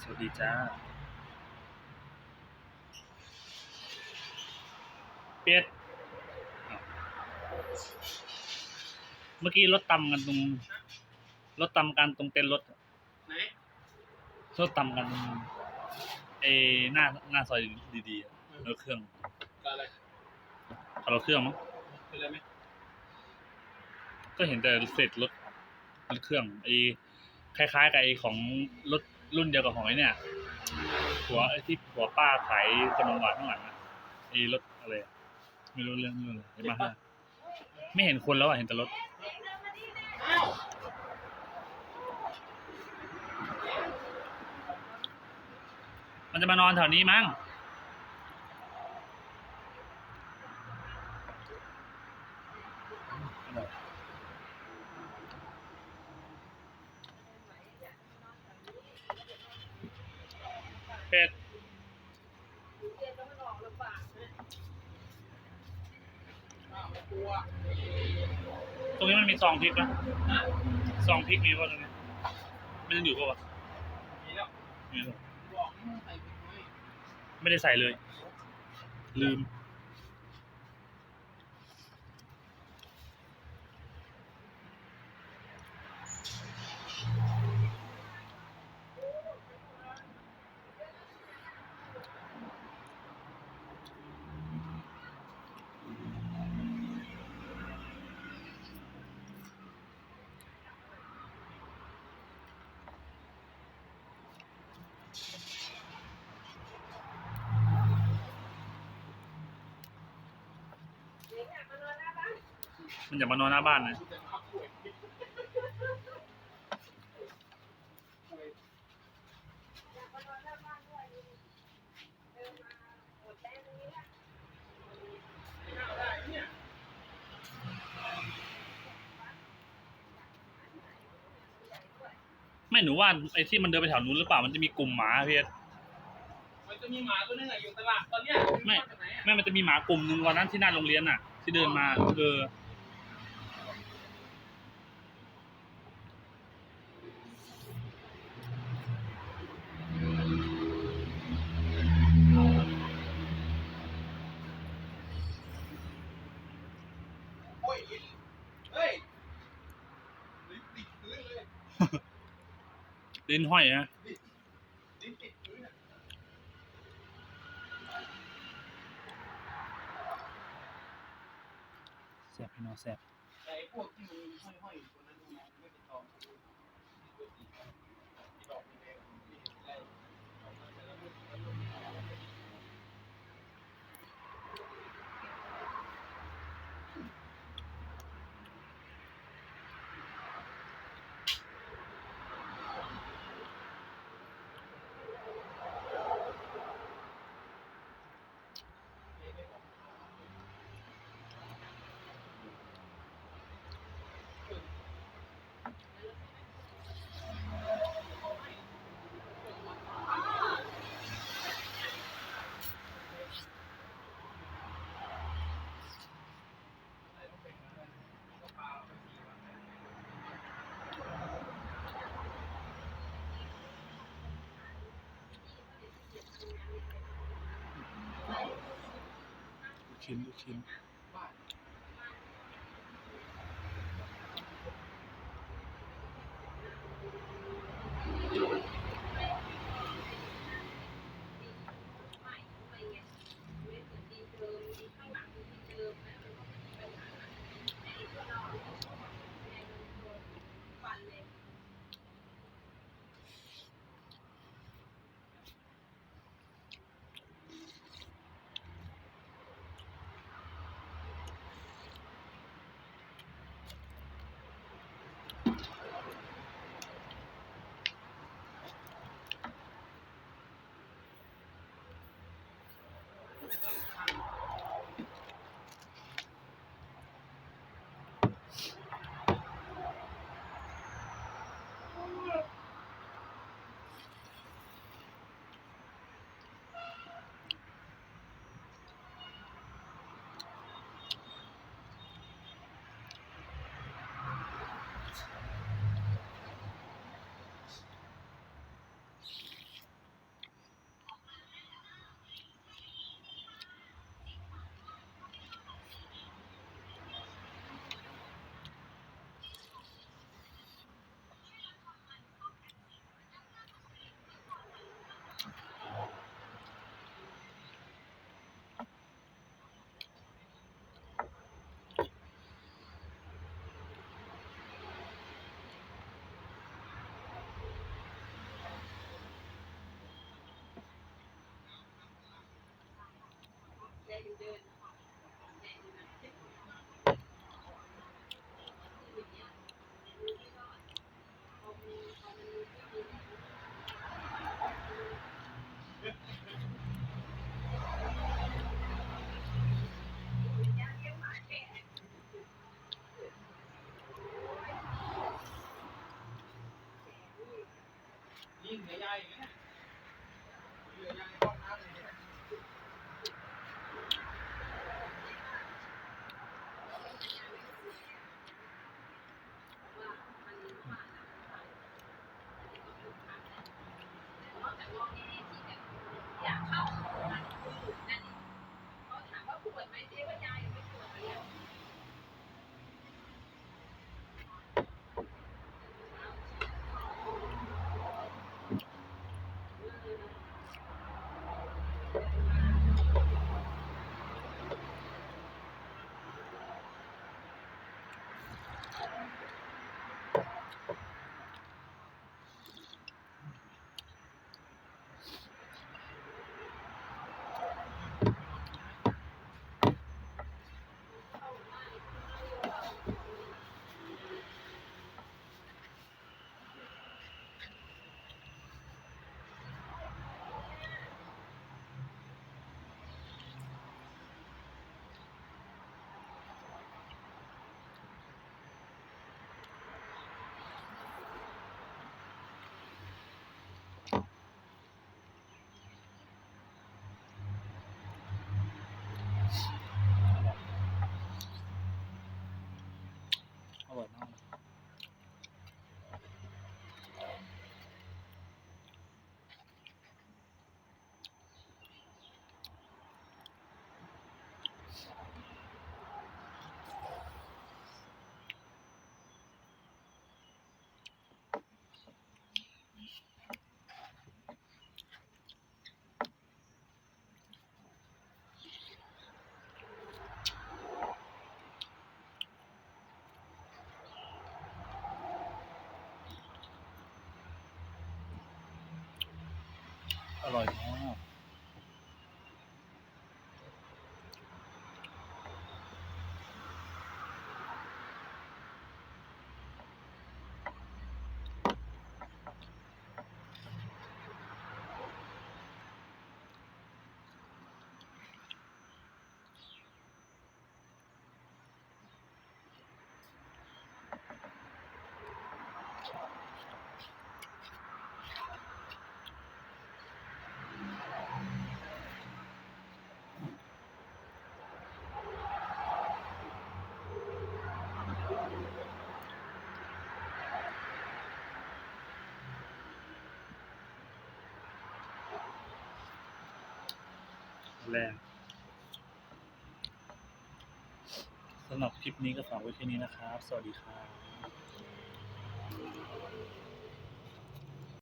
สวัสดีจ้าเป็ดเมื่อกี้รถตำกันตรงรถตำกันตรงเต็นท์รถไหนรถตำกันเอหน้าซอยดีๆอะรถเครื่องกับอะไรรถเครื่องมั้งเป็นอะไรไหมก็เห็นแต่เศษรถเครื่องคล้ายๆกับของรถรุ่นเดียวกับของไอ้เนี่ยที่ผัวป้าขายขนมหวานข้างหลังอะรถอะไรอะไม่รู้เรื่องอะไรเห็นมาไม่เห็นคนแล้วอะเห็นแต่รถมันจะมานอนแถวนี้มั้งเป็ดตรงนี้มันมีซองพริกนะซองพริกมีป่ะตรงนี้ไม่ต้องอยู่ป่ะวะมีแล้วมีแล้วบอกให้ใส่พริกไว้ไม่ได้ใส่เลยลืมมันอยากมานอนหน้าบ้านนะไม่หนูว่าไอ้ที่มันเดินไปแถวนู้นหรือเปล่ามันจะมีกลุ่มหมาพี่มันจะมีหมาตัวนึงอยู่ตลาดตอนเนี้ยไม่มันจะมีหมากลุ่มนึงวันนั้นที่หน้าโรงเรียนน่ะที่เดินมาโอ้ยเฮ้ยลิ้นติดพื้นเลยลิ้นห้อยนะลิ้นติดพื้นแซ่บพี่น้องแซ่บแต่พวกที่มันห้อยๆอยู่ตัวนั้นมันไม่เป็นตอดอกแดงลูกชิ้น ยิ่งเหลือยายอย่างเงี้ยเหลือยายในห้องน้ำเลยเนี่ย อยากเข้านั่นเขาถามว่าปวดไหมเจ๊ว่ายายไม่ปวดเลย อร่อยมากอร่อยมากแรงสำหรับคลิปนี้ก็ฝากไว้แค่นี้นะครับ สวัสดีครับ